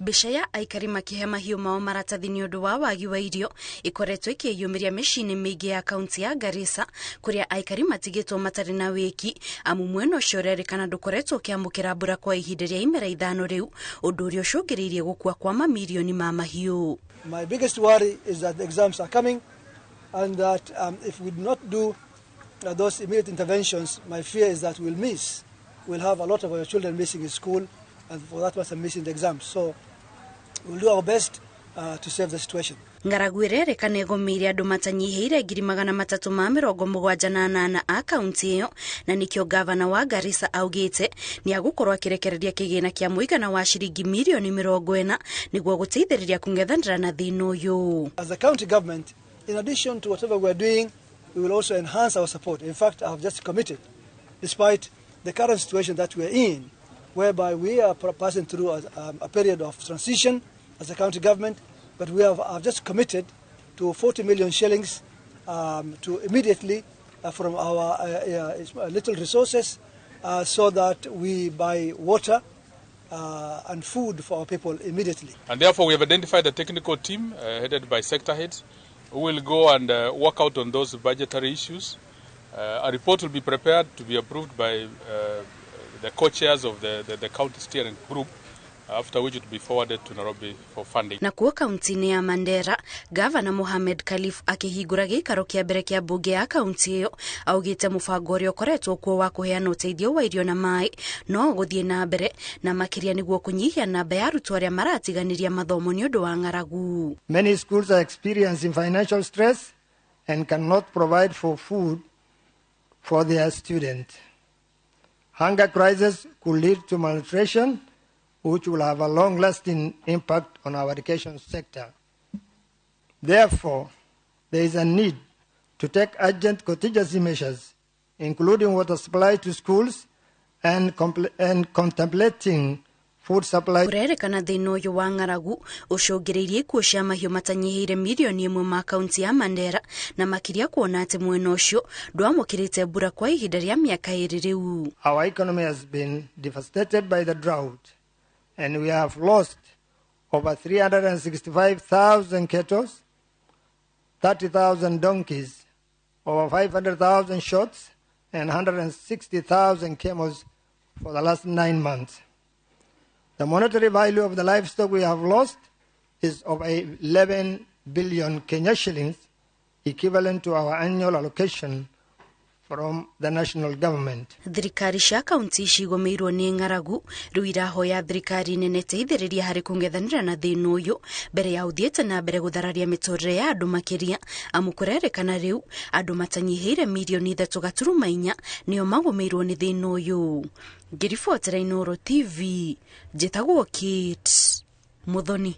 Mbica ya aikari makihe mahiũ mao maratathi nĩ ũndũ wa wagi wa irio ikoretwo ikĩyumĩria mĩciĩ-inĩ mĩingĩ ya kaunti ya Garissa, kũrĩa aikari matigĩtwo matarĩ na wĩki amu mwena ũcio ũrerĩkana ndũkoretwo ũkĩamũkĩra mbura kwa ihinda rĩa imera ithano rĩu, ũndũ ũrĩa ũcũngĩrĩirie gũkua kwa mamirioni ma mahiũ. My biggest worry is that the exams are coming and that if we do not do those immediate interventions, my fear is that we'll have a lot of our children missing in school, and for that matter missing the exams. So we'll do our best to save the situation. Ng'aragu ĩrerĩkana ĩgũmĩire andũ matanyihĩire 378 a kaunti ĩyo, na nĩkĩo gavana wa Garissa augĩte nĩ agũkorwo akĩrekereria kĩgĩna kĩa mũigana wa ciringi mirioni 40 nĩguo gũteithĩrĩria kũng'ethanĩra na thĩna ũyũ. As a county government, in addition to whatever we are doing, we will also enhance our support. In fact, I have just committed, despite the current situation that we are in, whereby we are passing through a period of transition as a county government, but we have just committed to 40 million shillings to immediately from our little resources so that we buy water and food for our people immediately. And therefore we have identified a technical team headed by sector heads who will go and work out on those budgetary issues. A report will be prepared to be approved by the co-chairs of the county steering group, after which it will be forwarded to Nairobi for funding. Na kuo kaunti-inĩ ya Mandera, Gavana Mohamed Khalif akĩhingũra gĩikaro kĩa mbere kĩa mbunge ya kaunti ĩyo, augĩte mũbango ũrĩa ũkoretwo kuo wa kũheana ũteithio wa irio na maĩ no gũthiĩ na mbere na makĩria nĩguo kũnyihia namba ya arutwo arĩa maratiganĩria mathomo nĩ ũndũ wa ng'aragu. Many schools are experiencing financial stress and cannot provide for food for their students. Hunger crisis could lead to malnutrition, which will have a long-lasting impact on our education sector. Therefore, there is a need to take urgent contingency measures, including water supply to schools and contemplating food supply. Kũrerĩkana thĩna ũyũ wa ng'aragu ũcũngĩrĩirie ikuũ cia mahiũ matanyihĩire mirioni 1 ma kaunti ya Mandera, na makĩria kuona atĩ mwena ũcio ndwamũkĩrĩte mbura kwa ihinda rĩa mĩaka 2 rĩu. Our economy has been devastated by the drought, and we have lost over 365,000 cattle, 30,000 donkeys, over 500,000 shots, and 160,000 camels for the last 9 months. The monetary value of the livestock we have lost is of 11 billion Kenya shillings, equivalent to our annual allocation from the national government. Thirikari cia kaunti icigũmĩirwo nĩ ng'aragu rĩu irahoya thirikari nene teithĩrĩria harĩ kũng'ethanĩra na thĩna ũyũ mbere ya ũthiĩte na mbere gũthararia mĩtũrĩre ya andũ makĩria, amu kũrerĩkana rĩu andũ matanyihĩire mirioni 3.4 nĩo magũmĩirwo nĩ thĩna ũyũ. Ngĩribotera Inooro TV, njĩtagwo Kate Muthoni.